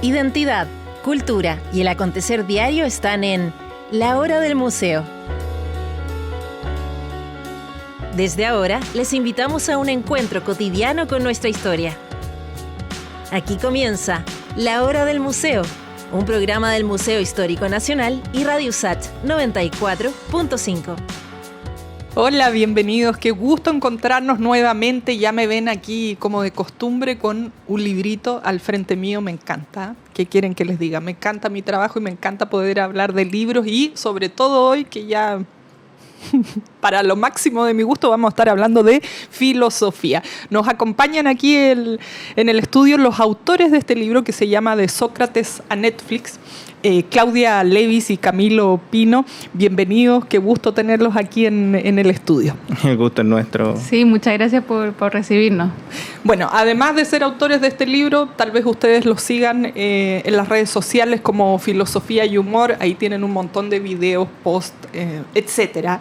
Identidad, cultura y el acontecer diario están en La Hora del Museo. Desde ahora, les invitamos a un encuentro cotidiano con nuestra historia. Aquí comienza La Hora del Museo, un programa del Museo Histórico Nacional y Radio USACH 94.5. Hola, bienvenidos. Qué gusto encontrarnos nuevamente. Ya me ven aquí como de costumbre con un librito al frente mío. Me encanta. ¿Qué quieren que les diga? Me encanta mi trabajo y me encanta poder hablar de libros y sobre todo hoy que ya para lo máximo de mi gusto vamos a estar hablando de filosofía. Nos acompañan aquí en el estudio los autores de este libro que se llama De Sócrates a Netflix. Claudia Levis y Camilo Pino, bienvenidos, qué gusto tenerlos aquí en el estudio. El gusto es nuestro. Sí, muchas gracias por recibirnos. Bueno, además de ser autores de este libro, tal vez ustedes los sigan en las redes sociales como Filosofía y Humor, ahí tienen un montón de videos, posts, etcétera.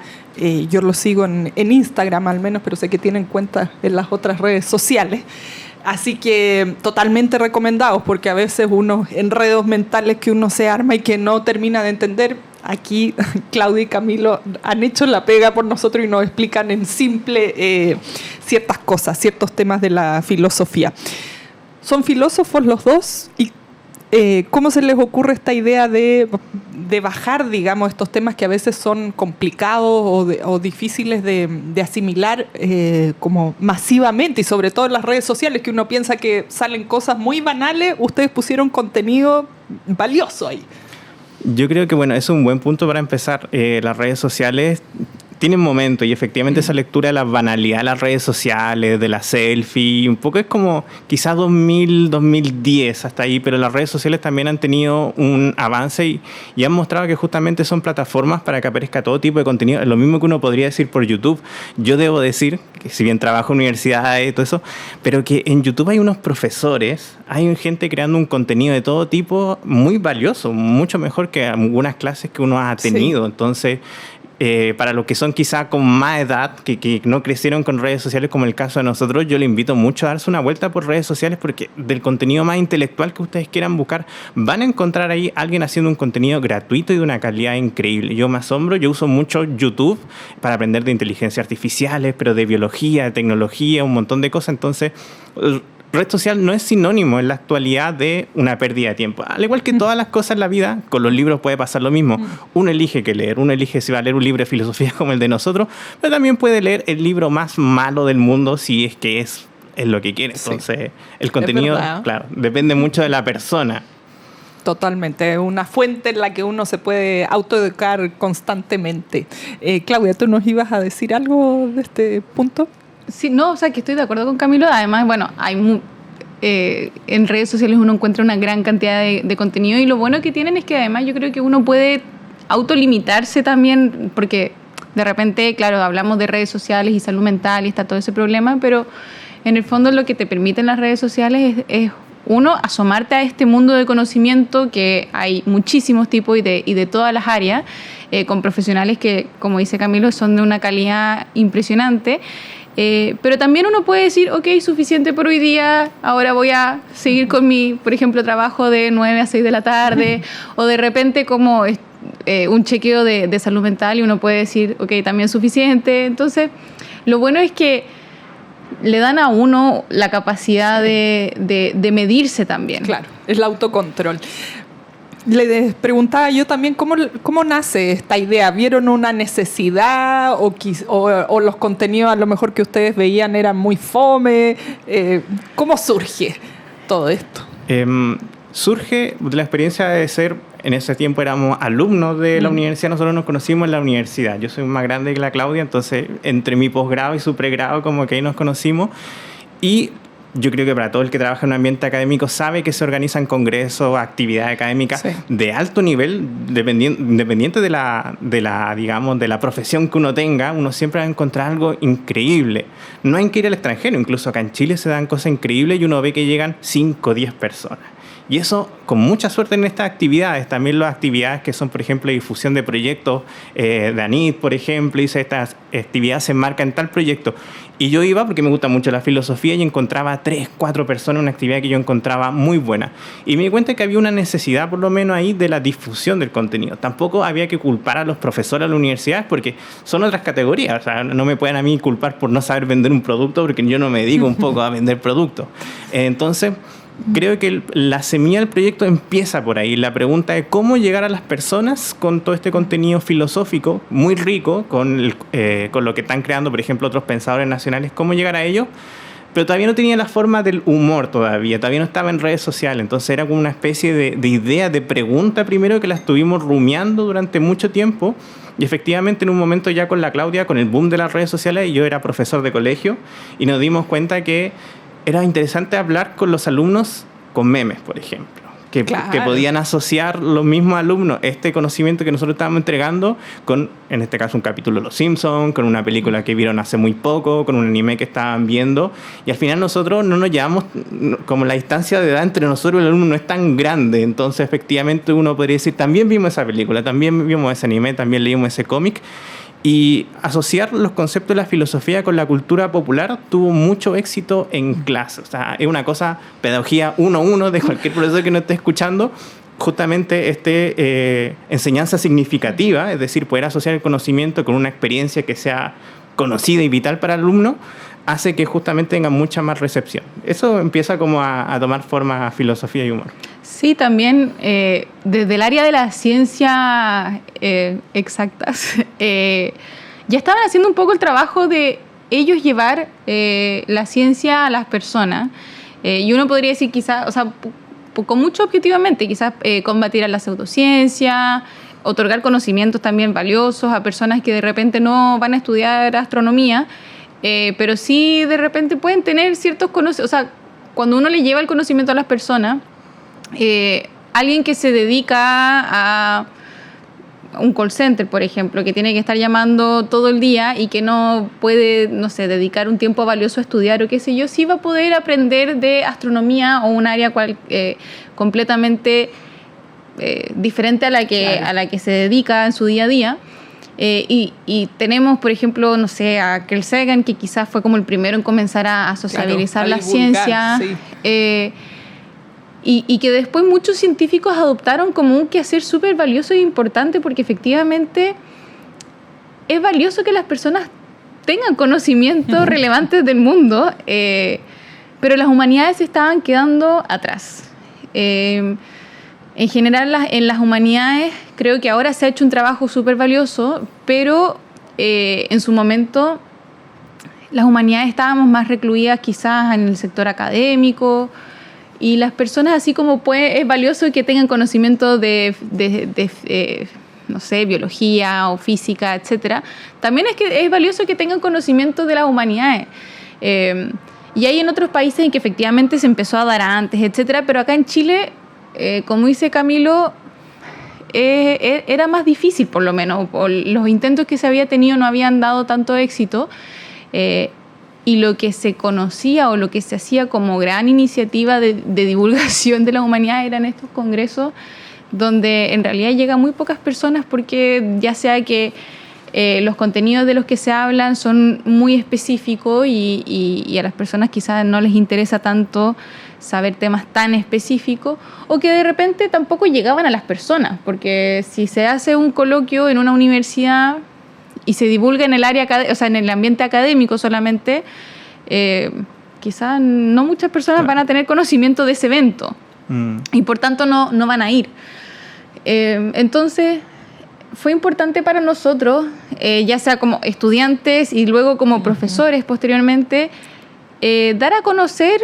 Yo los sigo en Instagram al menos, pero sé que tienen cuentas en las otras redes sociales. Así que totalmente recomendados, porque a veces unos enredos mentales que uno se arma y que no termina de entender, aquí Claudia y Camilo han hecho la pega por nosotros y nos explican en simple ciertas cosas, ciertos temas de la filosofía. Son filósofos los dos y ¿cómo se les ocurre esta idea de bajar, digamos, estos temas que a veces son complicados o difíciles de asimilar como masivamente y sobre todo en las redes sociales, que uno piensa que salen cosas muy banales? Ustedes pusieron contenido valioso ahí. Yo creo que, bueno, es un buen punto para empezar. Las redes sociales tienen momentos y efectivamente esa lectura de la banalidad de las redes sociales, de la selfie, un poco es como quizás 2000, 2010 hasta ahí, pero las redes sociales también han tenido un avance y han mostrado que justamente son plataformas para que aparezca todo tipo de contenido. Es lo mismo que uno podría decir por YouTube. Yo debo decir que si bien trabajo en universidades y todo eso, pero que en YouTube hay unos profesores, hay gente creando un contenido de todo tipo muy valioso, mucho mejor que algunas clases que uno ha tenido. Sí. Entonces, para los que son quizá con más edad, que no crecieron con redes sociales como el caso de nosotros, yo les invito mucho a darse una vuelta por redes sociales, porque del contenido más intelectual que ustedes quieran buscar, van a encontrar ahí alguien haciendo un contenido gratuito y de una calidad increíble. Yo me asombro, yo uso mucho YouTube para aprender de inteligencia artificiales, pero de biología, de tecnología, un montón de cosas. Entonces, red social no es sinónimo en la actualidad de una pérdida de tiempo. Al igual que todas las cosas en la vida, con los libros puede pasar lo mismo. Uno elige qué leer, uno elige si va a leer un libro de filosofía como el de nosotros, pero también puede leer el libro más malo del mundo si es que es lo que quiere. Entonces, el contenido, claro, depende mucho de la persona. Totalmente, una fuente en la que uno se puede autoeducar constantemente. Claudia, ¿tú nos ibas a decir algo de este punto? Sí, no, o sea, que estoy de acuerdo con Camilo. Además, bueno, hay en redes sociales uno encuentra una gran cantidad de contenido y lo bueno que tienen es que además yo creo que uno puede autolimitarse también, porque de repente, claro, hablamos de redes sociales y salud mental y está todo ese problema, pero en el fondo lo que te permiten las redes sociales es uno, asomarte a este mundo de conocimiento que hay muchísimos tipos y de todas las áreas, con profesionales que, como dice Camilo, son de una calidad impresionante. Pero también uno puede decir, ok, suficiente por hoy día, ahora voy a seguir con mi, por ejemplo, trabajo de 9 a 6 de la tarde, o de repente como un chequeo de salud mental y uno puede decir, ok, también suficiente. Entonces, lo bueno es que le dan a uno la capacidad de medirse también. Claro, es el autocontrol. Les preguntaba yo también cómo nace esta idea. ¿Vieron una necesidad o los contenidos a lo mejor que ustedes veían eran muy fome? ¿Cómo surge todo esto? Surge de la experiencia de ser, en ese tiempo éramos alumnos de la universidad, nosotros nos conocimos en la universidad. Yo soy más grande que la Claudia, entonces entre mi posgrado y su pregrado como que ahí nos conocimos y yo creo que para todo el que trabaja en un ambiente académico sabe que se organizan congresos, actividades académicas de alto nivel, independiente de la, digamos, de la profesión que uno tenga, uno siempre va a encontrar algo increíble. No hay que ir al extranjero, incluso acá en Chile se dan cosas increíbles y uno ve que llegan 5 o 10 personas. Y eso, con mucha suerte en estas actividades, también las actividades que son, por ejemplo, difusión de proyectos de ANIT, por ejemplo, y estas actividades se enmarcan en tal proyecto. Y yo iba porque me gusta mucho la filosofía y encontraba 3, 4 personas, una actividad que yo encontraba muy buena. Y me di cuenta que había una necesidad, por lo menos ahí, de la difusión del contenido. Tampoco había que culpar a los profesores de la universidad porque son otras categorías. O sea, no me pueden a mí culpar por no saber vender un producto porque yo no me dedico un poco a vender productos. Entonces, creo que la semilla del proyecto empieza por ahí. La pregunta es cómo llegar a las personas con todo este contenido filosófico muy rico, con lo que están creando, por ejemplo, otros pensadores nacionales, cómo llegar a ellos. Pero todavía no tenía la forma del humor todavía no estaba en redes sociales. Entonces era como una especie de idea, de pregunta primero que la estuvimos rumiando durante mucho tiempo. Y efectivamente en un momento ya con la Claudia, con el boom de las redes sociales, yo era profesor de colegio y nos dimos cuenta que era interesante hablar con los alumnos con memes, por ejemplo. Que podían asociar los mismos alumnos este conocimiento que nosotros estábamos entregando con, en este caso, un capítulo de Los Simpsons, con una película que vieron hace muy poco, con un anime que estaban viendo. Y al final nosotros no nos llevamos, como la distancia de edad entre nosotros y el alumno no es tan grande. Entonces, efectivamente, uno podría decir, también vimos esa película, también vimos ese anime, también leímos ese cómic. Y asociar los conceptos de la filosofía con la cultura popular tuvo mucho éxito en clase. O sea, es una cosa, pedagogía 1-1 de cualquier profesor que nos esté escuchando. Justamente enseñanza significativa, es decir, poder asociar el conocimiento con una experiencia que sea conocida y vital para el alumno, hace que justamente tenga mucha más recepción. Eso empieza como a tomar forma filosofía y humor. Sí, también desde el área de las ciencias exactas, ya estaban haciendo un poco el trabajo de ellos llevar la ciencia a las personas. Y uno podría decir quizás, o sea, con mucho objetivamente, quizás combatir a la pseudociencia, otorgar conocimientos también valiosos a personas que de repente no van a estudiar astronomía, pero sí de repente pueden tener ciertos conocimientos. O sea, cuando uno le lleva el conocimiento a las personas, alguien que se dedica a un call center, por ejemplo, que tiene que estar llamando todo el día y que no puede, no sé, dedicar un tiempo valioso a estudiar o qué sé yo, sí va a poder aprender de astronomía o un área completamente diferente a la que se dedica en su día a día. Y tenemos, por ejemplo, no sé, a Carl Sagan, que quizás fue como el primero en comenzar a sociabilizar la ciencia. Sí. Y que después muchos científicos adoptaron como un quehacer súper valioso e importante, porque efectivamente es valioso que las personas tengan conocimientos relevantes del mundo, pero las humanidades se estaban quedando atrás. En general, en las humanidades creo que ahora se ha hecho un trabajo súper valioso, pero en su momento las humanidades estábamos más recluidas quizás en el sector académico. Y las personas, así como es valioso que tengan conocimiento de no sé, biología o física, etcétera, también es valioso que tengan conocimiento de las humanidades. Y hay en otros países en que efectivamente se empezó a dar antes, etcétera, pero acá en Chile, como dice Camilo, era más difícil, por lo menos. Los intentos que se había tenido no habían dado tanto éxito. Y lo que se conocía o lo que se hacía como gran iniciativa de divulgación de la humanidad eran estos congresos donde en realidad llegan muy pocas personas, porque ya sea que los contenidos de los que se hablan son muy específicos y a las personas quizás no les interesa tanto saber temas tan específicos, o que de repente tampoco llegaban a las personas, porque si se hace un coloquio en una universidad y se divulga en el área, o sea, en el ambiente académico solamente, quizás no muchas personas van a tener conocimiento de ese evento y por tanto no van a ir. Entonces fue importante para nosotros, ya sea como estudiantes y luego como profesores posteriormente, dar a conocer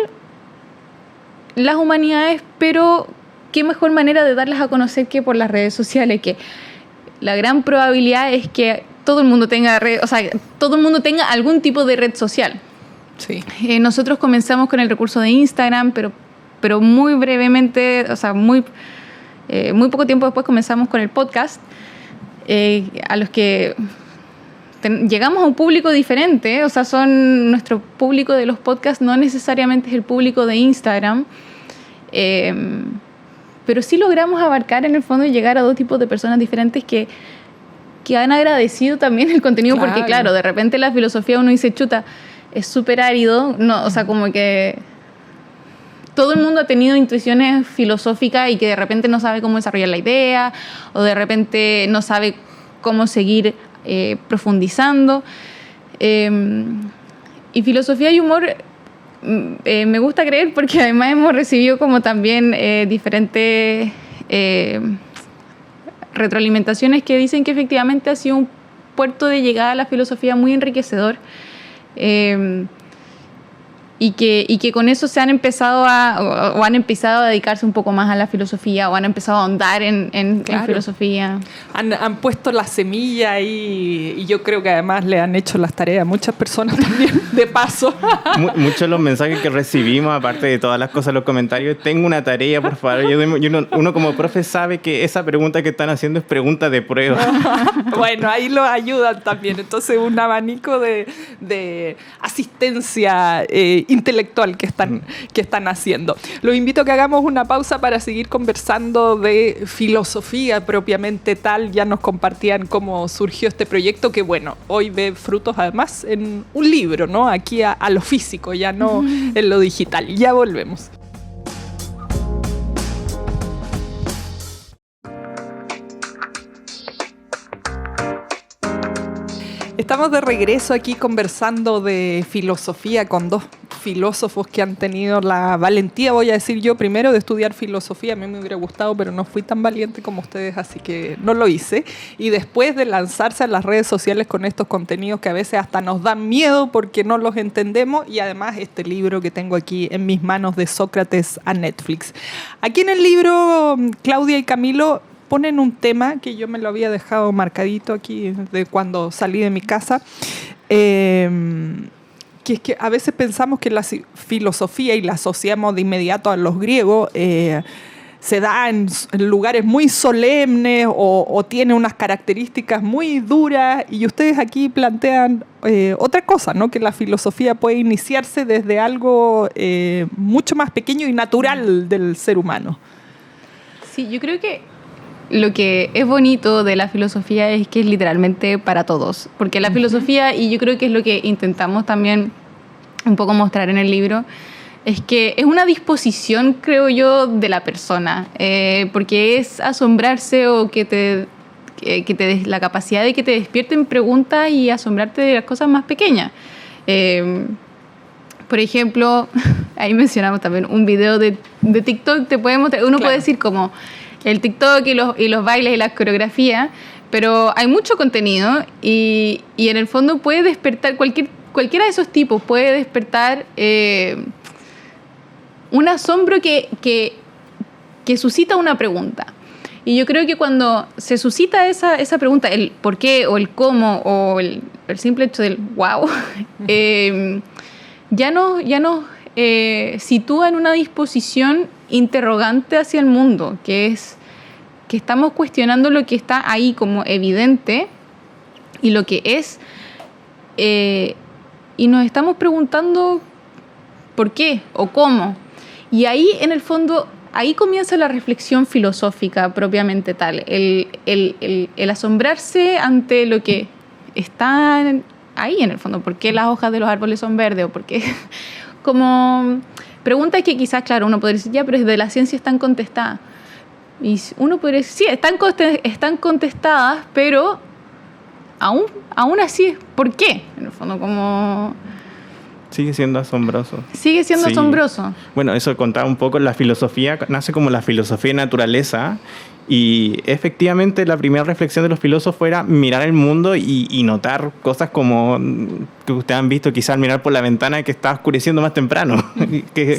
las humanidades, pero qué mejor manera de darlas a conocer que por las redes sociales, que la gran probabilidad es que todo el mundo tenga todo el mundo tenga algún tipo de red social. Sí. Nosotros comenzamos con el recurso de Instagram, pero muy brevemente, o sea, muy poco tiempo después comenzamos con el podcast, a los que llegamos a un público diferente, o sea, nuestro público de los podcasts no necesariamente es el público de Instagram, pero sí logramos abarcar en el fondo y llegar a dos tipos de personas diferentes que han agradecido también el contenido, porque claro, de repente la filosofía uno dice, chuta, es súper árido, no, o sea, como que todo el mundo ha tenido intuiciones filosóficas y que de repente no sabe cómo desarrollar la idea o de repente no sabe cómo seguir profundizando. Y filosofía y humor me gusta creer porque además hemos recibido como también diferentes retroalimentaciones que dicen que efectivamente ha sido un puerto de llegada a la filosofía muy enriquecedor. Y que con eso se han empezado o han empezado a dedicarse un poco más a la filosofía o han empezado a ahondar en filosofía. Han puesto la semilla ahí y yo creo que además le han hecho las tareas a muchas personas también, de paso. Muchos de los mensajes que recibimos, aparte de todas las cosas, los comentarios, tengo una tarea, por favor. Uno como profe sabe que esa pregunta que están haciendo es pregunta de prueba. Bueno, ahí lo ayudan también. Entonces, un abanico de asistencia intelectual que están haciendo. Los invito a que hagamos una pausa para seguir conversando de filosofía propiamente tal. Ya nos compartían cómo surgió este proyecto que, bueno, hoy ve frutos además en un libro, ¿no? Aquí a lo físico, ya no en lo digital. Ya volvemos. Estamos de regreso aquí conversando de filosofía con dos filósofos que han tenido la valentía, voy a decir yo primero, de estudiar filosofía. A mí me hubiera gustado, pero no fui tan valiente como ustedes, así que no lo hice. Y después de lanzarse a las redes sociales con estos contenidos que a veces hasta nos dan miedo porque no los entendemos, y además este libro que tengo aquí en mis manos, de Sócrates a Netflix. Aquí en el libro, Claudia y Camilo ponen un tema que yo me lo había dejado marcadito aquí de cuando salí de mi casa, que es que a veces pensamos que la filosofía, y la asociamos de inmediato a los griegos, se da en lugares muy solemnes o tiene unas características muy duras, y ustedes aquí plantean otra cosa, ¿no? Que la filosofía puede iniciarse desde algo mucho más pequeño y natural del ser humano. Sí, yo creo que lo que es bonito de la filosofía es que es literalmente para todos, porque la filosofía, y yo creo que es lo que intentamos también un poco mostrar en el libro, es que es una disposición, creo yo, de la persona, porque es asombrarse o que te des la capacidad de que te despierten preguntas y asombrarte de las cosas más pequeñas. Por ejemplo, ahí mencionamos también un video de TikTok, te puede mostrar, uno puede decir como el TikTok y los bailes y las coreografías, pero hay mucho contenido y en el fondo puede despertar, cualquiera de esos tipos puede despertar un asombro que suscita una pregunta. Y yo creo que cuando se suscita esa pregunta, el por qué o el cómo o el simple hecho del wow, ya nos sitúa en una disposición interrogante hacia el mundo, que es que estamos cuestionando lo que está ahí como evidente y lo que es, y nos estamos preguntando por qué o cómo. Y ahí, en el fondo, ahí comienza la reflexión filosófica propiamente tal, el asombrarse ante lo que está ahí en el fondo. ¿Por qué las hojas de los árboles son verdes? O por qué, como preguntas que quizás, claro, uno podría decir, ya, pero desde la ciencia están contestadas. Y uno podría decir, sí, están contestadas, pero aún así, ¿por qué? En el fondo, como... Sigue siendo asombroso. Sigue siendo asombroso. Bueno, eso contaba un poco, la filosofía nace como la filosofía de naturaleza, y efectivamente la primera reflexión de los filósofos era mirar el mundo y notar cosas como que ustedes han visto quizás al mirar por la ventana que está oscureciendo más temprano, que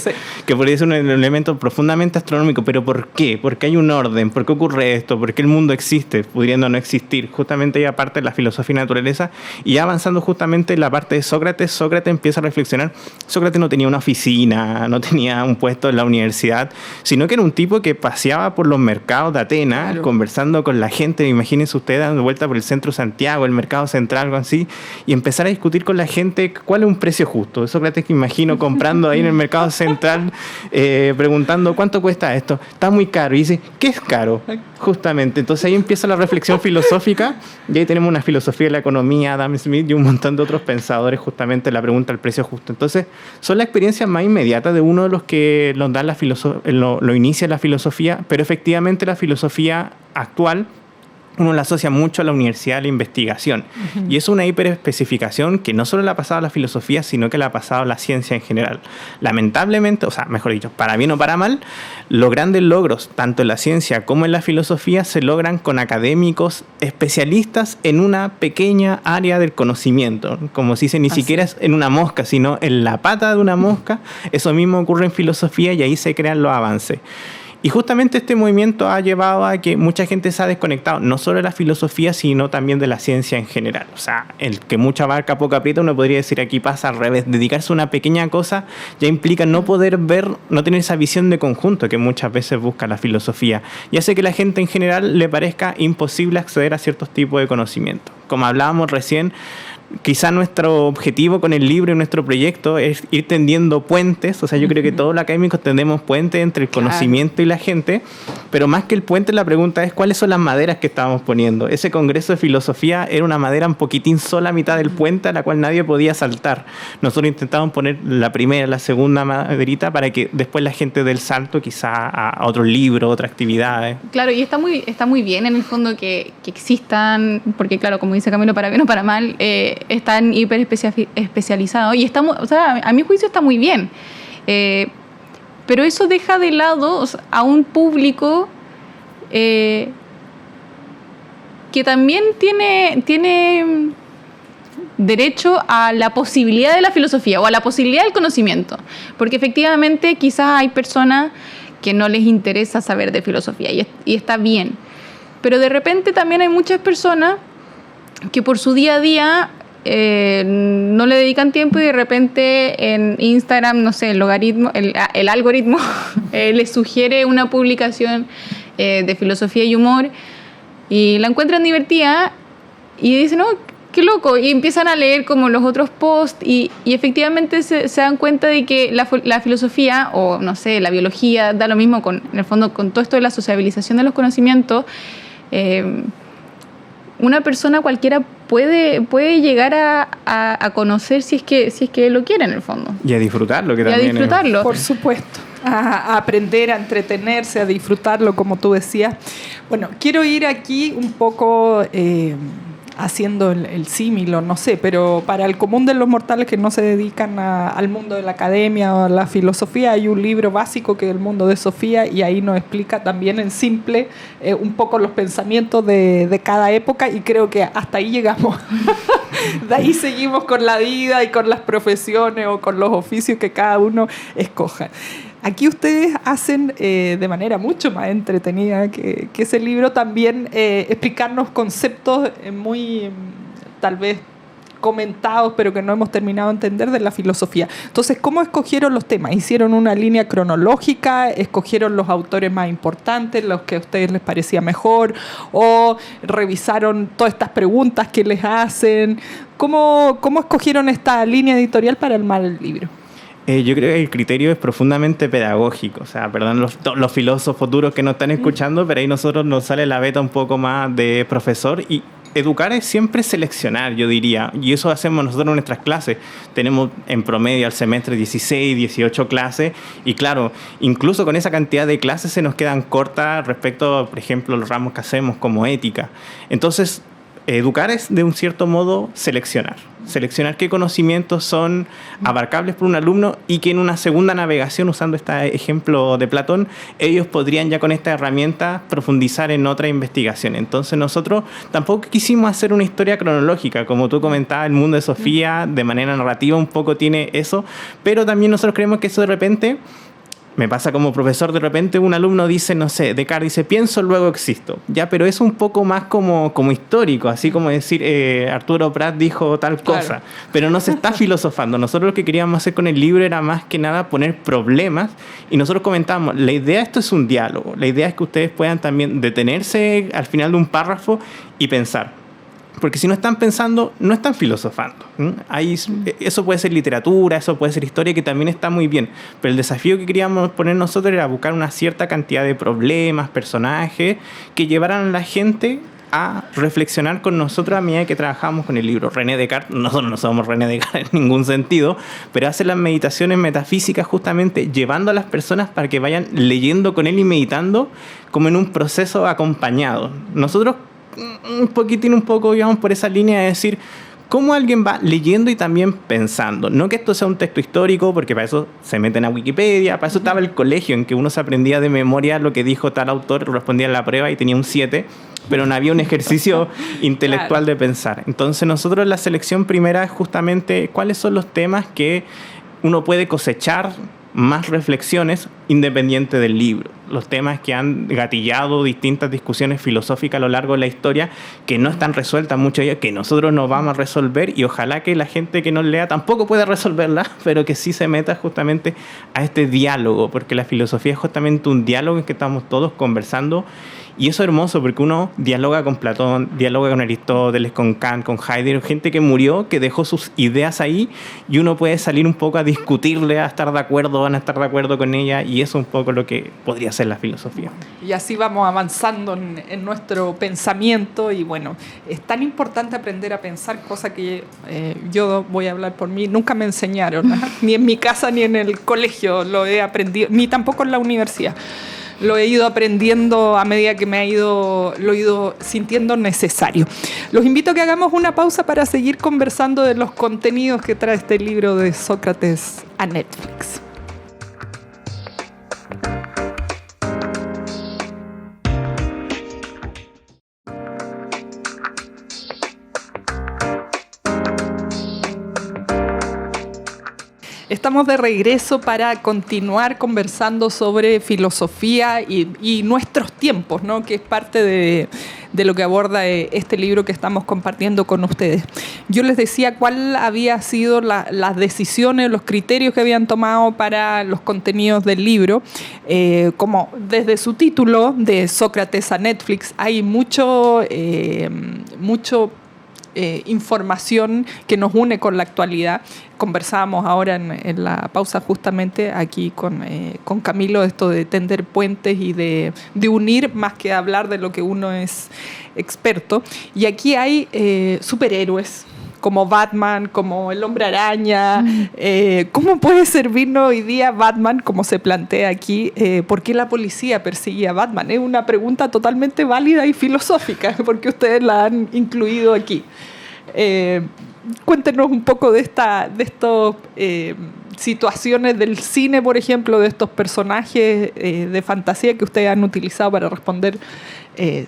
podría ser un elemento profundamente astronómico. ¿Pero por qué? ¿Por qué hay un orden? ¿Por qué ocurre esto? ¿Por qué el mundo existe, pudiendo no existir? Justamente ahí aparte de la filosofía de naturaleza, y ya avanzando justamente en la parte de Sócrates empieza a reflexionar. Sócrates no tenía una oficina, no tenía un puesto en la universidad, sino que era un tipo que paseaba por los mercados de Atenas, claro, conversando con la gente. Imagínense ustedes dando vuelta por el centro de Santiago, el mercado central, algo así, y empezar a discutir con con la gente cuál es un precio justo. Sócrates, que imagino comprando ahí en el mercado central, preguntando cuánto cuesta esto. Está muy caro. Y dice, ¿qué es caro? Justamente. Entonces ahí empieza la reflexión filosófica, y ahí tenemos una filosofía de la economía, Adam Smith y un montón de otros pensadores, justamente la pregunta del precio justo. Entonces son las experiencias más inmediatas de uno de los que nos dan lo inicia la filosofía, pero efectivamente la filosofía actual uno la asocia mucho a la universidad, a la investigación. Uh-huh. Y es una hiperespecificación que no solo le ha pasado a la filosofía, sino que le ha pasado a la ciencia en general. Lamentablemente, o sea, mejor dicho, para bien o para mal, los grandes logros, tanto en la ciencia como en la filosofía, se logran con académicos especialistas en una pequeña área del conocimiento. Como se dice, ni siquiera es en una mosca, sino en la pata de una mosca. Eso mismo ocurre en filosofía y ahí se crean los avances. Y justamente este movimiento ha llevado a que mucha gente se ha desconectado, no solo de la filosofía, sino también de la ciencia en general. O sea, el que mucha abarca, poco aprieta, uno podría decir aquí pasa al revés. Dedicarse a una pequeña cosa ya implica no poder ver, no tener esa visión de conjunto que muchas veces busca la filosofía. Y hace que a la gente en general le parezca imposible acceder a ciertos tipos de conocimiento. Como hablábamos recién, quizá nuestro objetivo con el libro y nuestro proyecto es ir tendiendo puentes. O sea, yo creo que todos los académicos tendemos puentes entre el conocimiento y la gente, pero más que el puente, la pregunta es cuáles son las maderas que estábamos poniendo. Ese congreso de filosofía era una madera un poquitín sola a mitad del puente a la cual nadie podía saltar. Nosotros intentamos poner la primera, la segunda maderita para que después la gente dé el salto quizá a otro libro, otras actividades. Claro, y está muy bien en el fondo que existan, porque claro, como dice Camilo, para bien o para mal, están hiper especializados y o sea, a mi juicio está muy bien, pero eso deja de lado, o sea, a un público que también tiene derecho a la posibilidad de la filosofía o a la posibilidad del conocimiento, porque efectivamente quizás hay personas que no les interesa saber de filosofía y está bien, pero de repente también hay muchas personas que por su día a día no le dedican tiempo y de repente en Instagram, no sé, el algoritmo les sugiere una publicación de filosofía y humor y la encuentran divertida y dicen, no, qué loco, y empiezan a leer como los otros posts y efectivamente se dan cuenta de que la filosofía o, no sé, la biología, da lo mismo en el fondo con todo esto de la sociabilización de los conocimientos. Una persona cualquiera puede llegar a conocer si es que lo quiere en el fondo. Y a disfrutarlo, que también disfrutarlo. Por supuesto. A aprender, a entretenerse, a disfrutarlo, como tú decías. Bueno, quiero ir aquí un poco haciendo el símil, o no sé, pero para el común de los mortales que no se dedican al mundo de la academia o a la filosofía, hay un libro básico que es El mundo de Sofía, y ahí nos explica también en simple un poco los pensamientos de cada época, y creo que hasta ahí llegamos. De ahí seguimos con la vida y con las profesiones o con los oficios que cada uno escoja. Aquí ustedes hacen de manera mucho más entretenida que ese libro también explicarnos conceptos muy tal vez comentados pero que no hemos terminado de entender de la filosofía. Entonces, ¿cómo escogieron los temas? ¿Hicieron una línea cronológica? ¿Escogieron los autores más importantes, los que a ustedes les parecía mejor? ¿O revisaron todas estas preguntas que les hacen? ¿Cómo escogieron esta línea editorial para armar el libro? Yo creo que el criterio es profundamente pedagógico. O sea, perdón los filósofos duros que nos están escuchando, pero ahí nosotros nos sale la beta un poco más de profesor. Y educar es siempre seleccionar, yo diría. Y eso hacemos nosotros en nuestras clases. Tenemos en promedio al semestre 16, 18 clases. Y claro, incluso con esa cantidad de clases se nos quedan cortas respecto, por ejemplo, los ramos que hacemos como ética. Entonces, educar es de un cierto modo seleccionar qué conocimientos son abarcables por un alumno y que en una segunda navegación, usando este ejemplo de Platón, ellos podrían ya con esta herramienta profundizar en otra investigación. Entonces nosotros tampoco quisimos hacer una historia cronológica, como tú comentabas, el mundo de Sofía de manera narrativa un poco tiene eso, pero también nosotros creemos que eso de repente me pasa como profesor, de repente un alumno dice, no sé, Descartes dice, pienso, luego existo. Ya, pero es un poco más como histórico, así como decir, Arturo Prat dijo tal cosa, claro. Pero no se está filosofando. Nosotros lo que queríamos hacer con el libro era más que nada poner problemas, y nosotros comentábamos, la idea de esto es un diálogo, la idea es que ustedes puedan también detenerse al final de un párrafo y pensar, Porque si no están pensando, no están filosofando. Eso puede ser literatura, eso puede ser historia, que también está muy bien. Pero el desafío que queríamos poner nosotros era buscar una cierta cantidad de problemas, personajes, que llevaran a la gente a reflexionar con nosotros a medida que trabajamos con el libro. René Descartes, nosotros no somos René Descartes en ningún sentido, pero hace las meditaciones metafísicas justamente llevando a las personas para que vayan leyendo con él y meditando como en un proceso acompañado. Nosotros un poco íbamos por esa línea de decir cómo alguien va leyendo y también pensando. No que esto sea un texto histórico, porque para eso se meten a Wikipedia, para eso estaba el colegio en que uno se aprendía de memoria lo que dijo tal autor, respondía a la prueba y tenía un 7, pero no había un ejercicio intelectual de pensar. Entonces nosotros la selección primera es justamente cuáles son los temas que uno puede cosechar más reflexiones independiente del libro. Los temas que han gatillado distintas discusiones filosóficas a lo largo de la historia que no están resueltas, muchas de ellas que nosotros no vamos a resolver, y ojalá que la gente que nos lea tampoco pueda resolverlas, pero que sí se meta justamente a este diálogo, porque la filosofía es justamente un diálogo en que estamos todos conversando. Y eso es hermoso porque uno dialoga con Platón, dialoga con Aristóteles, con Kant, con Heidegger, gente que murió, que dejó sus ideas ahí, y uno puede salir un poco a discutirle, a estar de acuerdo o a no estar de acuerdo con ella, y eso es un poco lo que podría ser la filosofía. Y así vamos avanzando en nuestro pensamiento, y bueno, es tan importante aprender a pensar, cosa que yo voy a hablar por mí, nunca me enseñaron, ni en mi casa ni en el colegio lo he aprendido, ni tampoco en la universidad. Lo he ido aprendiendo a medida que lo he ido sintiendo necesario. Los invito a que hagamos una pausa para seguir conversando de los contenidos que trae este libro de Sócrates a Netflix. Estamos de regreso para continuar conversando sobre filosofía y nuestros tiempos, ¿no? Que es parte de lo que aborda este libro que estamos compartiendo con ustedes. Yo les decía cuál había sido las decisiones, los criterios que habían tomado para los contenidos del libro. Como desde su título, de Sócrates a Netflix, hay mucho información que nos une con la actualidad. Conversábamos ahora en la pausa justamente aquí con Camilo esto de tender puentes y de unir más que hablar de lo que uno es experto. Y aquí hay superhéroes como Batman, como el Hombre Araña. ¿Cómo puede servirnos hoy día Batman, como se plantea aquí? ¿Por qué la policía persigue a Batman? Es una pregunta totalmente válida y filosófica, porque ustedes la han incluido aquí. Cuéntenos un poco de estas situaciones del cine, por ejemplo, de estos personajes de fantasía que ustedes han utilizado para responder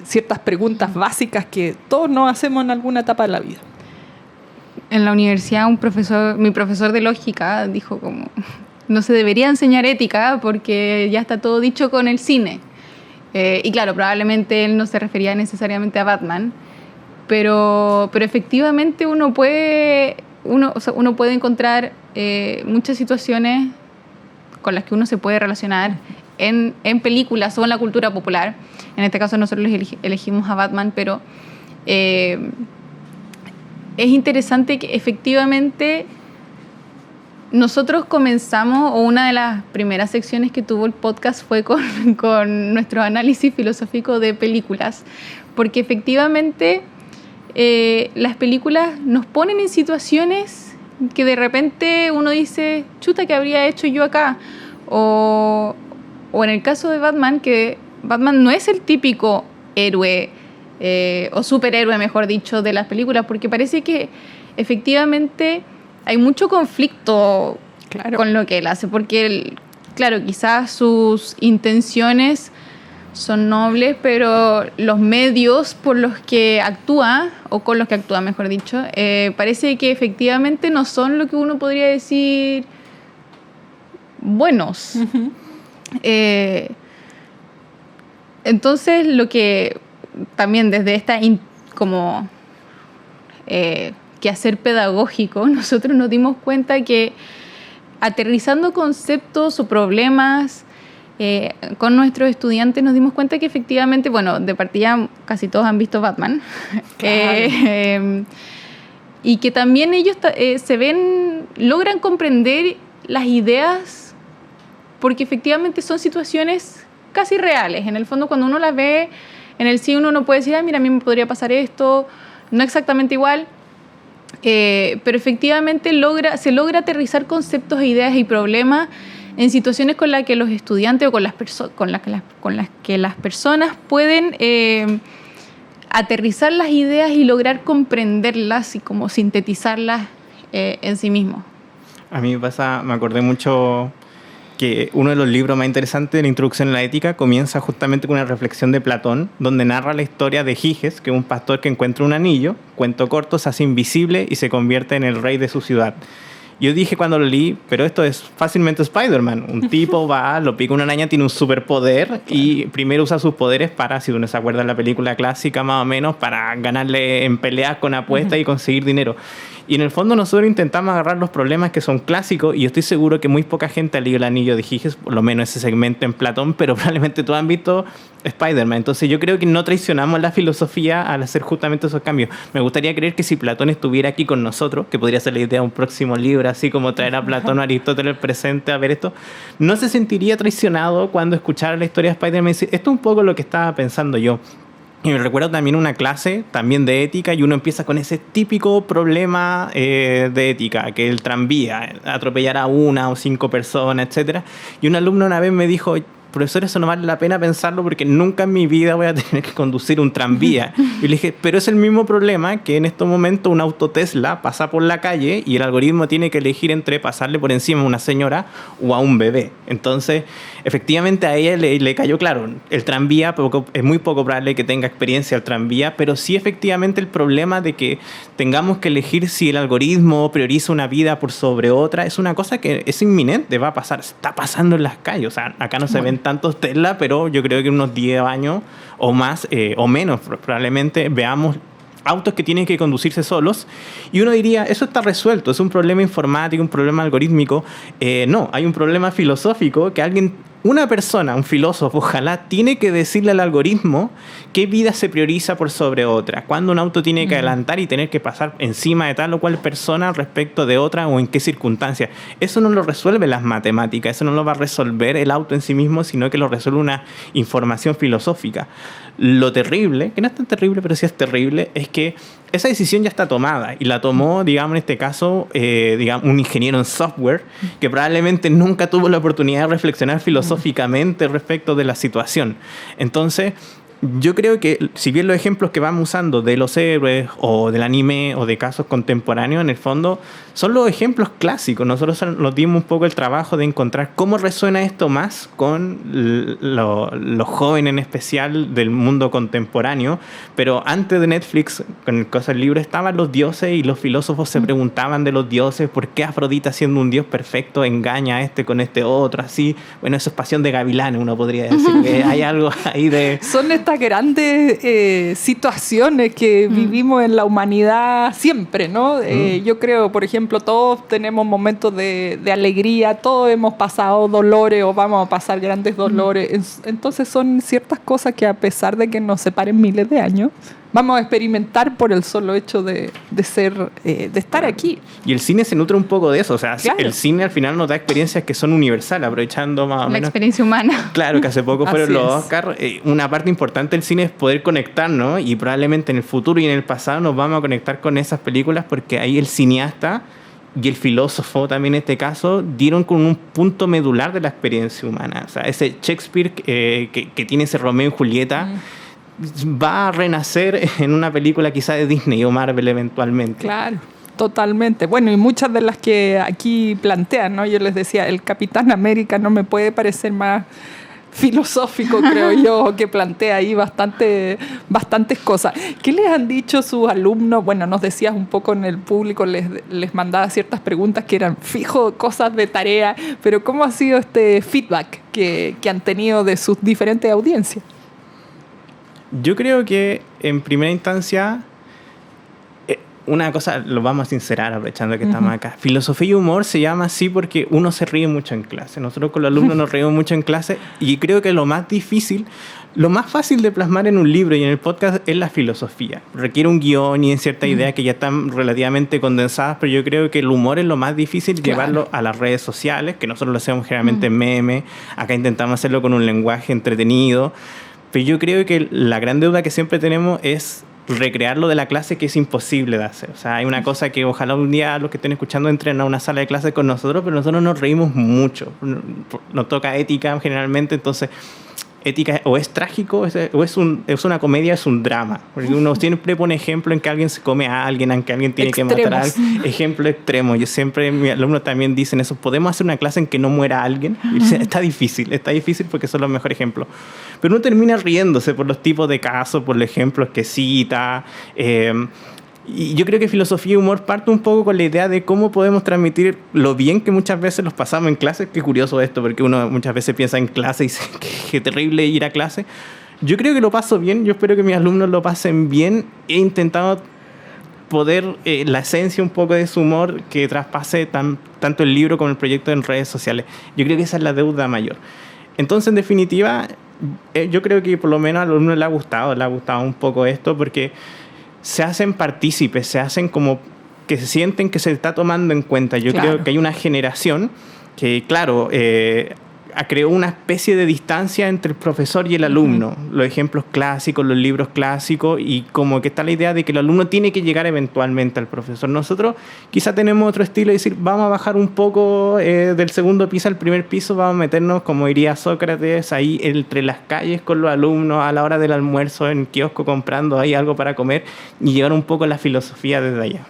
ciertas preguntas básicas que todos nos hacemos en alguna etapa de la vida. En la universidad mi profesor de lógica dijo como no se debería enseñar ética porque ya está todo dicho con el cine. Y claro, probablemente él no se refería necesariamente a Batman, pero efectivamente uno puede encontrar muchas situaciones con las que uno se puede relacionar en películas o en la cultura popular. En este caso nosotros elegimos a Batman, pero es interesante que efectivamente nosotros comenzamos, o una de las primeras secciones que tuvo el podcast fue con nuestro análisis filosófico de películas, porque efectivamente las películas nos ponen en situaciones que de repente uno dice, chuta, ¿qué habría hecho yo acá? O en el caso de Batman, que Batman no es el típico héroe o superhéroe, mejor dicho, de las películas, porque parece que efectivamente hay mucho conflicto con lo que él hace, porque claro, quizás sus intenciones son nobles, pero los medios por los que actúa, o con los que actúa, mejor dicho, parece que efectivamente no son lo que uno podría decir buenos. Uh-huh. Entonces, lo que también desde esta quehacer pedagógico, nosotros nos dimos cuenta que aterrizando conceptos o problemas con nuestros estudiantes nos dimos cuenta que efectivamente, bueno, de partida casi todos han visto Batman. Claro. Y que también ellos logran comprender las ideas porque efectivamente son situaciones casi reales. En el fondo, cuando uno las ve en el cine, uno no puede decir, mira, a mí me podría pasar esto, no exactamente igual, pero efectivamente se logra aterrizar conceptos, ideas y problemas en situaciones con las que los estudiantes o con las que las personas pueden aterrizar las ideas y lograr comprenderlas y como sintetizarlas en sí mismos. A mí me acordé mucho que uno de los libros más interesantes de la introducción a la ética comienza justamente con una reflexión de Platón, donde narra la historia de Giges, que es un pastor que encuentra un anillo, cuento corto, se hace invisible y se convierte en el rey de su ciudad. Yo dije cuando lo leí, pero esto es fácilmente Spider-Man. Un tipo va, lo pica una araña, tiene un superpoder y primero usa sus poderes para, si uno se acuerda de la película clásica más o menos, para ganarle en peleas con apuestas y conseguir dinero. Y en el fondo nosotros intentamos agarrar los problemas que son clásicos y yo estoy seguro que muy poca gente ha leído El Anillo de Giges, por lo menos ese segmento en Platón, pero probablemente todos han visto Spider-Man. Entonces yo creo que no traicionamos la filosofía al hacer justamente esos cambios. Me gustaría creer que si Platón estuviera aquí con nosotros, que podría ser la idea de un próximo libro, así como traer a Platón o Aristóteles presente a ver esto, no se sentiría traicionado cuando escuchara la historia de Spider-Man y decir, esto es un poco lo que estaba pensando yo. Y me recuerdo también una clase también de ética y uno empieza con ese típico problema de ética, que el tranvía, atropellar a 1 o 5 personas, etc. Y un alumno una vez me dijo, profesor, eso no vale la pena pensarlo porque nunca en mi vida voy a tener que conducir un tranvía. Y le dije, pero es el mismo problema que en estos momentos un auto Tesla pasa por la calle y el algoritmo tiene que elegir entre pasarle por encima a una señora o a un bebé. Entonces, efectivamente a ella le cayó claro, el tranvía es muy poco probable que tenga experiencia el tranvía, pero sí efectivamente el problema de que tengamos que elegir si el algoritmo prioriza una vida por sobre otra es una cosa que es inminente, va a pasar, está pasando en las calles. O sea, acá no se ven tantos Tesla, pero yo creo que en unos 10 años o más o menos probablemente veamos autos que tienen que conducirse solos y uno diría, eso está resuelto, es un problema informático, un problema algorítmico. No, hay un problema filosófico que una persona, un filósofo, ojalá, tiene que decirle al algoritmo qué vida se prioriza por sobre otra, cuándo un auto tiene que adelantar y tener que pasar encima de tal o cual persona respecto de otra o en qué circunstancias. Eso no lo resuelve las matemáticas, eso no lo va a resolver el auto en sí mismo, sino que lo resuelve una información filosófica. Lo terrible, que no es tan terrible, pero sí es terrible, es que esa decisión ya está tomada y la tomó, digamos, en este caso, un ingeniero en software que probablemente nunca tuvo la oportunidad de reflexionar filosóficamente respecto de la situación. Entonces, yo creo que si bien los ejemplos que vamos usando de los héroes o del anime o de casos contemporáneos, en el fondo son los ejemplos clásicos. Nosotros nos dimos un poco el trabajo de encontrar cómo resuena esto más con los jóvenes en especial del mundo contemporáneo. Pero antes de Netflix, con el caso del libro, estaban los dioses y los filósofos se preguntaban de los dioses, ¿por qué Afrodita, siendo un dios perfecto, engaña a este con este otro? Así, bueno, eso es Pasión de Gavilanes, uno podría decir. Que hay algo ahí de... Son estas grandes situaciones que vivimos en la humanidad siempre, ¿no? Yo creo, por ejemplo, todos tenemos momentos de alegría, todos hemos pasado dolores o vamos a pasar grandes dolores. Entonces son ciertas cosas que a pesar de que nos separen miles de años, vamos a experimentar por el solo hecho de estar aquí. Y el cine se nutre un poco de eso. O sea, claro, el cine al final nos da experiencias que son universales, aprovechando más o menos... La experiencia humana. Claro, que hace poco fueron los Oscar. Una parte importante del cine es poder conectarnos y probablemente en el futuro y en el pasado nos vamos a conectar con esas películas porque ahí el cineasta y el filósofo también en este caso dieron con un punto medular de la experiencia humana. O sea, ese Shakespeare que tiene ese Romeo y Julieta... va a renacer en una película quizá de Disney o Marvel eventualmente. Claro, totalmente. Bueno, y muchas de las que aquí plantean, ¿no? Yo les decía, el Capitán América no me puede parecer más filosófico, creo yo, que plantea ahí bastantes cosas. ¿Qué les han dicho sus alumnos? Bueno, nos decías un poco en el público, les mandaba ciertas preguntas que eran fijo, cosas de tarea, pero ¿cómo ha sido este feedback que han tenido de sus diferentes audiencias? Yo creo que en primera instancia una cosa, lo vamos a sincerar aprovechando que estamos acá. Filosofía y humor se llama así porque uno se ríe mucho en clase. Nosotros con los alumnos nos reímos mucho en clase y creo que lo más difícil, lo más fácil de plasmar en un libro y en el podcast es la filosofía. Requiere un guión y en ciertas ideas que ya están relativamente condensadas, pero yo creo que el humor es lo más difícil, llevarlo a las redes sociales, que nosotros lo hacemos generalmente en memes. Acá intentamos hacerlo con un lenguaje entretenido. Pero yo creo que la gran deuda que siempre tenemos es recrearlo de la clase, que es imposible de hacer. O sea, hay una cosa que ojalá un día los que estén escuchando entren a una sala de clase con nosotros, pero nosotros nos reímos mucho. Nos toca ética generalmente, entonces ética o es trágico o es una comedia, es un drama. Porque uno siempre pone ejemplo en que alguien se come a alguien, en que alguien tiene que matar a alguien. Ejemplo extremo. Yo siempre, mis alumnos también dicen eso. ¿Podemos hacer una clase en que no muera alguien? Y dicen, está difícil porque son los mejores ejemplos. Pero uno termina riéndose por los tipos de casos, por los ejemplos que cita. Y yo creo que filosofía y humor parte un poco con la idea de cómo podemos transmitir lo bien que muchas veces los pasamos en clase. Qué curioso esto, porque uno muchas veces piensa en clase y dice, qué terrible ir a clase. Yo creo que lo paso bien, yo espero que mis alumnos lo pasen bien. He intentado poder, la esencia un poco de su humor, que traspase tanto el libro como el proyecto en redes sociales. Yo creo que esa es la deuda mayor. Entonces, en definitiva, yo creo que por lo menos a los alumnos les ha gustado un poco esto, porque se hacen partícipes, se hacen como que se sienten que se está tomando en cuenta. Yo creo que hay una generación que, claro, creó una especie de distancia entre el profesor y el alumno. Los ejemplos clásicos, los libros clásicos, y como que está la idea de que el alumno tiene que llegar eventualmente al profesor. Nosotros quizá tenemos otro estilo de decir, vamos a bajar un poco del segundo piso al primer piso, vamos a meternos, como diría Sócrates, ahí entre las calles con los alumnos, a la hora del almuerzo en kiosco comprando ahí algo para comer, y llevar un poco la filosofía desde allá.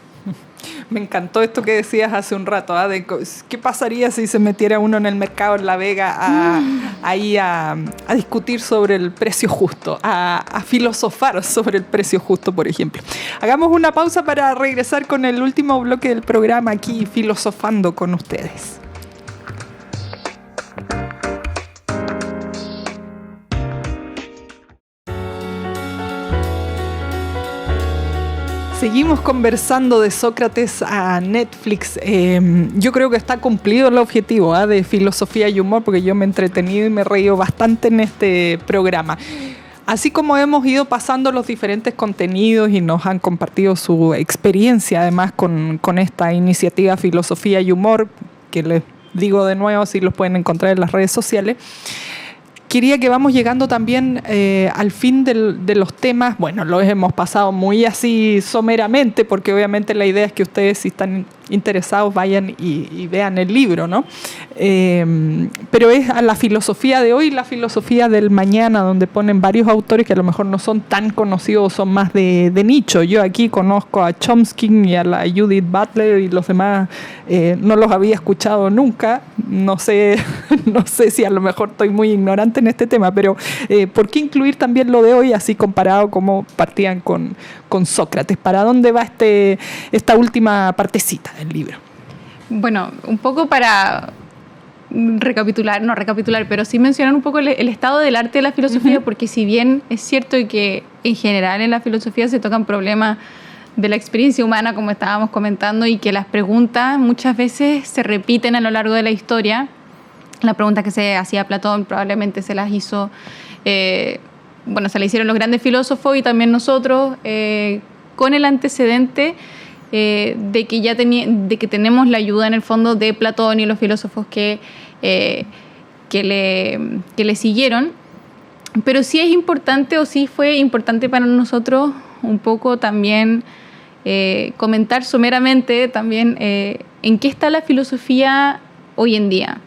Me encantó esto que decías hace un rato, ¿eh? De qué pasaría si se metiera uno en el mercado en La Vega a discutir sobre el precio justo, a filosofar sobre el precio justo, por ejemplo. Hagamos una pausa para regresar con el último bloque del programa aquí, filosofando con ustedes. Seguimos conversando de Sócrates a Netflix. Yo creo que está cumplido el objetivo de filosofía y humor, porque yo me he entretenido y me he reído bastante en este programa. Así como hemos ido pasando los diferentes contenidos y nos han compartido su experiencia, además con esta iniciativa Filosofía y Humor, que les digo de nuevo, si los pueden encontrar en las redes sociales. Quería que vamos llegando también al fin de los temas. Bueno, los hemos pasado muy así someramente, porque obviamente la idea es que ustedes, si están interesados, vayan y vean el libro, ¿no? Pero es a la filosofía de hoy y la filosofía del mañana, donde ponen varios autores que a lo mejor no son tan conocidos, son más de nicho. Yo aquí conozco a Chomsky y a la Judith Butler, y los demás no los había escuchado nunca. No sé si a lo mejor estoy muy ignorante en este tema, pero ¿por qué incluir también lo de hoy, así comparado como partían con Sócrates? ¿Para dónde va esta última partecita del libro? Bueno, un poco para no recapitular, pero sí mencionar un poco el estado del arte de la filosofía, porque si bien es cierto que en general en la filosofía se tocan problemas de la experiencia humana, como estábamos comentando, y que las preguntas muchas veces se repiten a lo largo de la historia. La pregunta que se hacía Platón probablemente se las hizo, se la hicieron los grandes filósofos y también nosotros, con el antecedente de que tenemos la ayuda en el fondo de Platón y los filósofos que le siguieron. Pero sí es importante, o sí fue importante para nosotros un poco también comentar someramente también en qué está la filosofía hoy en día.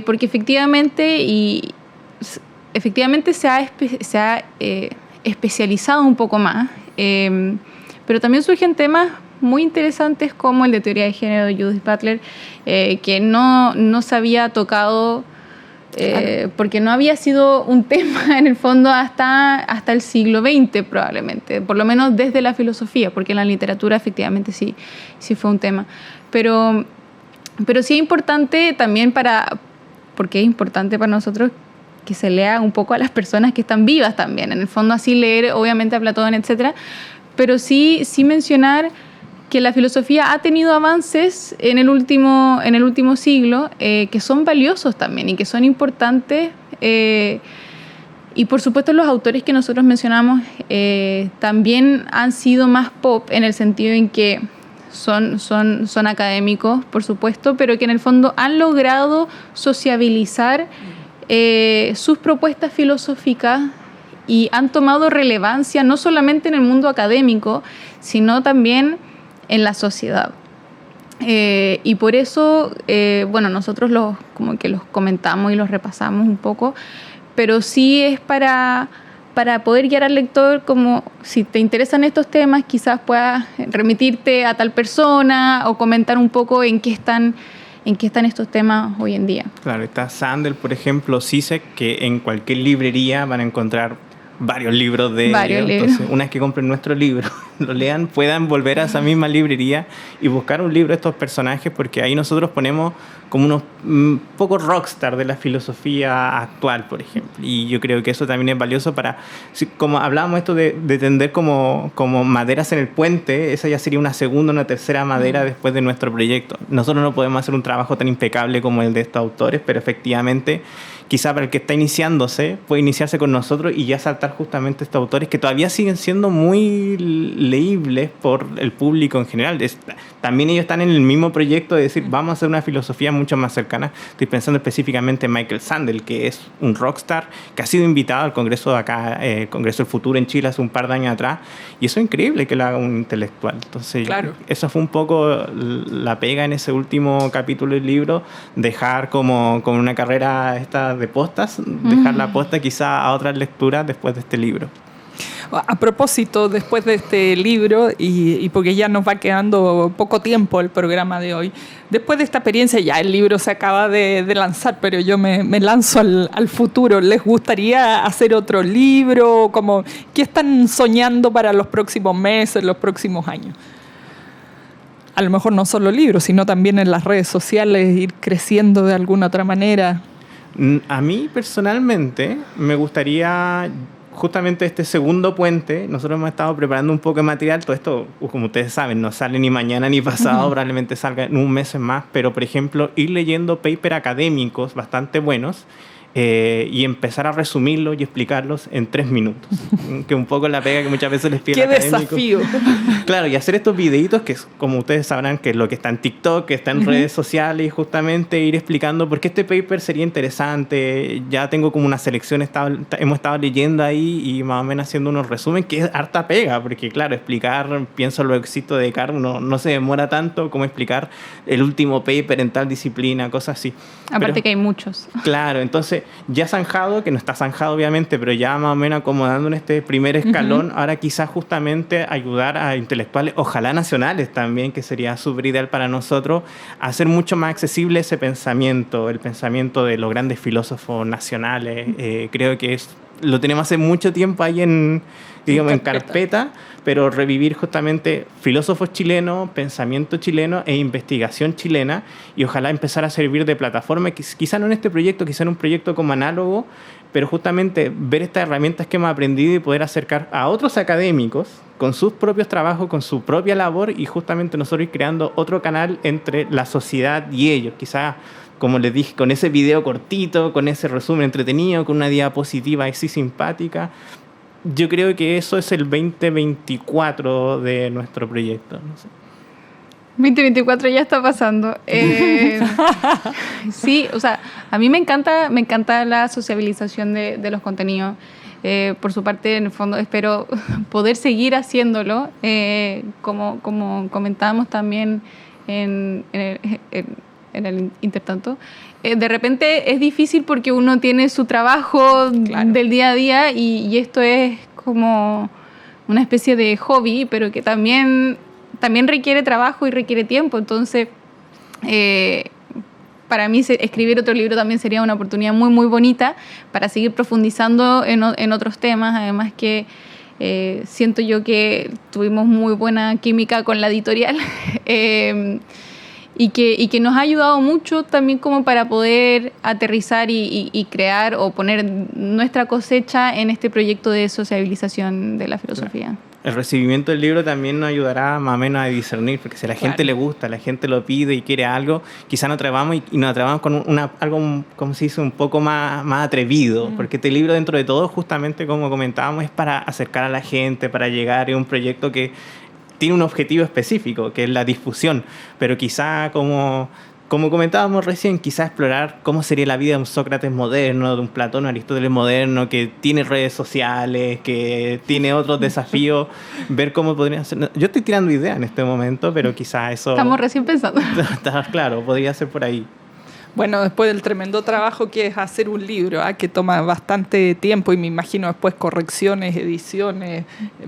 Porque efectivamente se ha especializado un poco más, pero también surgen temas muy interesantes como el de teoría de género de Judith Butler, que no se había tocado porque no había sido un tema en el fondo hasta el siglo XX probablemente, por lo menos desde la filosofía, porque en la literatura efectivamente sí fue un tema. Pero sí es importante también porque es importante para nosotros que se lea un poco a las personas que están vivas también. En el fondo así leer obviamente a Platón, etcétera, pero sí mencionar que la filosofía ha tenido avances en el último siglo que son valiosos también y que son importantes. Y por supuesto los autores que nosotros mencionamos también han sido más pop en el sentido en que son académicos, por supuesto, pero que en el fondo han logrado sociabilizar sus propuestas filosóficas y han tomado relevancia no solamente en el mundo académico, sino también en la sociedad. Y por eso, nosotros como que los comentamos y los repasamos un poco, pero sí es para poder guiar al lector, como si te interesan estos temas, quizás puedas remitirte a tal persona o comentar un poco en qué están estos temas hoy en día. Claro, está Sandel, por ejemplo, Zizek, que en cualquier librería van a encontrar varios libros de ellos. Entonces, una vez que compren nuestro libro, lo lean, puedan volver a esa misma librería y buscar un libro de estos personajes, porque ahí nosotros ponemos como unos pocos rockstar de la filosofía actual, por ejemplo. Y yo creo que eso también es valioso para, como hablábamos esto de tender como maderas en el puente, esa ya sería una segunda, una tercera madera después de nuestro proyecto. Nosotros no podemos hacer un trabajo tan impecable como el de estos autores, pero efectivamente quizá para el que está iniciándose, puede iniciarse con nosotros y ya saltar justamente estos autores que todavía siguen siendo muy leíbles por el público en general. También ellos están en el mismo proyecto de decir, vamos a hacer una filosofía mucho más cercana. Estoy pensando específicamente en Michael Sandel, que es un rockstar, que ha sido invitado al Congreso de acá, Congreso del Futuro en Chile hace un par de años atrás, y eso es increíble que lo haga un intelectual. Entonces, claro, eso fue un poco la pega en ese último capítulo del libro, dejar como una carrera esta de postas, dejar la posta quizá a otras lecturas después de este libro. A propósito, después de este libro, y porque ya nos va quedando poco tiempo el programa de hoy, después de esta experiencia, ya el libro se acaba de lanzar, pero yo me lanzo al futuro. ¿Les gustaría hacer otro libro? ¿Qué están soñando para los próximos meses, los próximos años? A lo mejor no solo libros, sino también en las redes sociales, ir creciendo de alguna otra manera. A mí personalmente me gustaría justamente este segundo puente. Nosotros hemos estado preparando un poco de material. Todo esto, como ustedes saben, no sale ni mañana ni pasado, probablemente salga en un mes más, pero por ejemplo ir leyendo papers académicos bastante buenos y empezar a resumirlos y explicarlos en 3 minutos, que un poco la pega que muchas veces les piden académicos. ¡Qué desafío! Claro, y hacer estos videitos que, como ustedes sabrán, que es lo que está en TikTok, que está en redes sociales, y justamente ir explicando por qué este paper sería interesante. Ya tengo como una selección, hemos estado leyendo ahí y más o menos haciendo unos resúmenes, que es harta pega, porque claro, explicar, pienso los éxitos de Descartes, no se demora tanto como explicar el último paper en tal disciplina, cosas así. Aparte que hay muchos. Claro, entonces ya zanjado, que no está zanjado obviamente, pero ya más o menos acomodando en este primer escalón, ahora quizás justamente ayudar a intelectuales, ojalá nacionales también, que sería súper ideal para nosotros, a hacer mucho más accesible ese pensamiento, el pensamiento de los grandes filósofos nacionales. Creo que lo tenemos hace mucho tiempo ahí en carpeta, pero revivir justamente filósofos chilenos, pensamiento chileno e investigación chilena, y ojalá empezar a servir de plataforma, quizá no en este proyecto, quizá en un proyecto como análogo, pero justamente ver estas herramientas que hemos aprendido y poder acercar a otros académicos con sus propios trabajos, con su propia labor, y justamente nosotros ir creando otro canal entre la sociedad y ellos, quizá, como les dije, con ese video cortito, con ese resumen entretenido, con una diapositiva así simpática. Yo creo que eso es el 2024 de nuestro proyecto. No sé. 2024 ya está pasando. Sí, o sea, a mí me encanta la sociabilización de los contenidos. Por su parte, en el fondo, espero poder seguir haciéndolo. Como comentábamos también en el intertanto. De repente es difícil porque uno tiene su trabajo del día a día y esto es como una especie de hobby, pero que también requiere trabajo y requiere tiempo. Entonces, para mí escribir otro libro también sería una oportunidad muy, muy bonita para seguir profundizando en otros temas. Además que siento yo que tuvimos muy buena química con la editorial. Y que nos ha ayudado mucho también como para poder aterrizar y crear o poner nuestra cosecha en este proyecto de sociabilización de la filosofía. el recibimiento del libro también nos ayudará más o menos a discernir, porque si a la gente le gusta, la gente lo pide y quiere algo, quizá nos atrevamos y nos atrevamos con algo, como se dice, un poco más atrevido, porque este libro dentro de todo, justamente como comentábamos, es para acercar a la gente, para llegar, es un proyecto que tiene un objetivo específico, que es la difusión, pero quizá como comentábamos recién, quizá explorar cómo sería la vida de un Sócrates moderno, de un Platón o Aristóteles moderno, que tiene redes sociales, que tiene otros desafíos, ver cómo podría ser. Yo estoy tirando ideas en este momento, pero quizá eso... Estamos recién pensando. Claro, podría ser por ahí. Bueno, después del tremendo trabajo que es hacer un libro, que toma bastante tiempo y me imagino después correcciones, ediciones,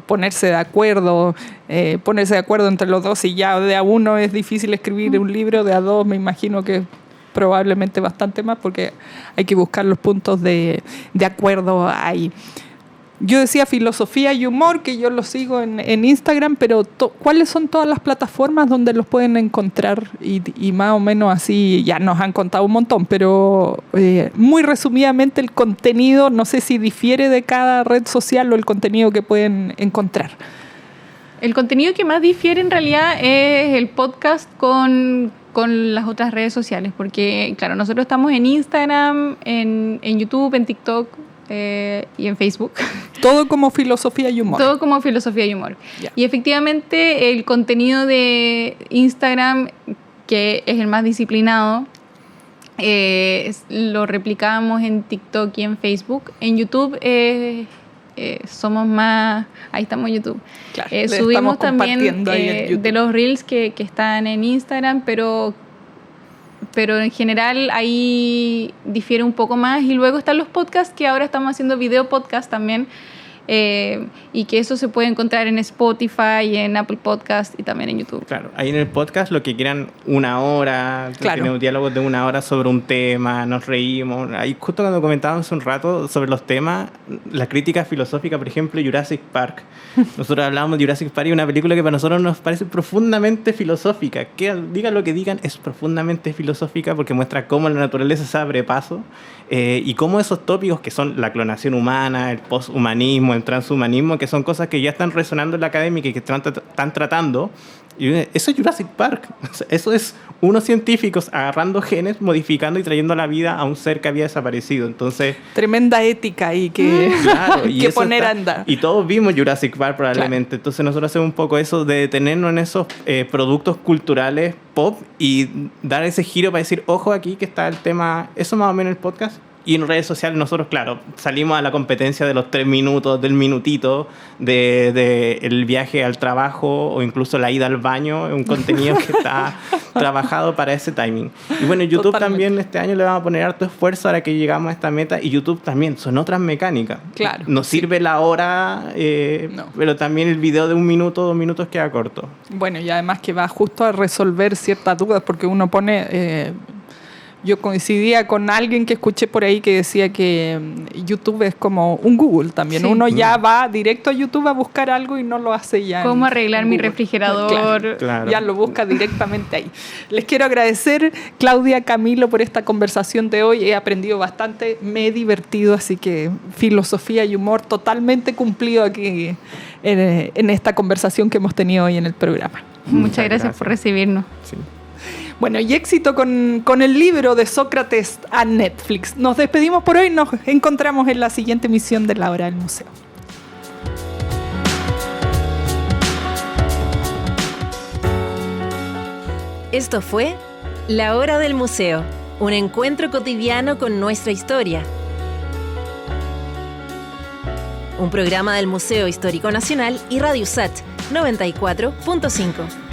ponerse de acuerdo entre los dos, y ya de a uno es difícil escribir un libro, de a dos me imagino que probablemente bastante más, porque hay que buscar los puntos de acuerdo ahí. Yo decía filosofía y humor, que yo lo sigo en Instagram, pero ¿cuáles son todas las plataformas donde los pueden encontrar? Y más o menos así, ya nos han contado un montón, pero muy resumidamente el contenido, no sé si difiere de cada red social o el contenido que pueden encontrar. El contenido que más difiere en realidad es el podcast con las otras redes sociales, porque claro, nosotros estamos en Instagram, en YouTube, en TikTok, y en Facebook. Todo como filosofía y humor. Todo como filosofía y humor. Yeah. Y efectivamente el contenido de Instagram, que es el más disciplinado, lo replicamos en TikTok y en Facebook. En YouTube somos más... Ahí estamos en YouTube. Claro, subimos también de los Reels que están en Instagram, pero en general ahí difiere un poco más. Y luego están los podcasts, que ahora estamos haciendo video podcast también, y que eso se puede encontrar en Spotify, en Apple Podcast y también en YouTube. Claro, ahí en el podcast lo que quieran, 1 hora, claro. Tenemos diálogos de 1 hora sobre un tema, nos reímos. Ahí justo cuando comentábamos un rato sobre los temas, la crítica filosófica, por ejemplo, Jurassic Park. Nosotros hablábamos de Jurassic Park y una película que para nosotros nos parece profundamente filosófica. Que digan lo que digan, es profundamente filosófica porque muestra cómo la naturaleza se abre paso, y cómo esos tópicos que son la clonación humana, el posthumanismo, el transhumanismo, que son cosas que ya están resonando en la academia y que están tratando. Y eso es Jurassic Park. Eso es unos científicos agarrando genes, modificando y trayendo a la vida a un ser que había desaparecido. Entonces, tremenda ética ahí que, claro, y que poner a andar. Y todos vimos Jurassic Park probablemente. Claro. Entonces nosotros hacemos un poco eso de detenernos en esos productos culturales pop y dar ese giro para decir, ojo, aquí que está el tema. Eso más o menos el podcast. Y en redes sociales nosotros, claro, salimos a la competencia de los 3 minutos, del minutito, de el viaje al trabajo o incluso la ida al baño, un contenido que está trabajado para ese timing. Y bueno, YouTube Totalmente. También este año le vamos a poner harto esfuerzo para que llegamos a esta meta, y YouTube también, son otras mecánicas. Claro. Nos sirve la hora, no. Pero también el video de 1 minuto, 2 minutos queda corto. Bueno, y además que va justo a resolver ciertas dudas, porque uno pone... Yo coincidía con alguien que escuché por ahí que decía que YouTube es como un Google también. Sí. Uno ya va directo a YouTube a buscar algo y no lo hace ya. ¿Cómo arreglar mi refrigerador? Claro. Ya lo busca directamente ahí. Les quiero agradecer, Claudia, Camilo, por esta conversación de hoy. He aprendido bastante, me he divertido, así que filosofía y humor totalmente cumplido aquí en esta conversación que hemos tenido hoy en el programa. Muchas gracias por recibirnos. Sí. Bueno, y éxito con el libro de Sócrates a Netflix. Nos despedimos por hoy, nos encontramos en la siguiente emisión de La Hora del Museo. Esto fue La Hora del Museo, un encuentro cotidiano con nuestra historia. Un programa del Museo Histórico Nacional y Radio USACH 94.5.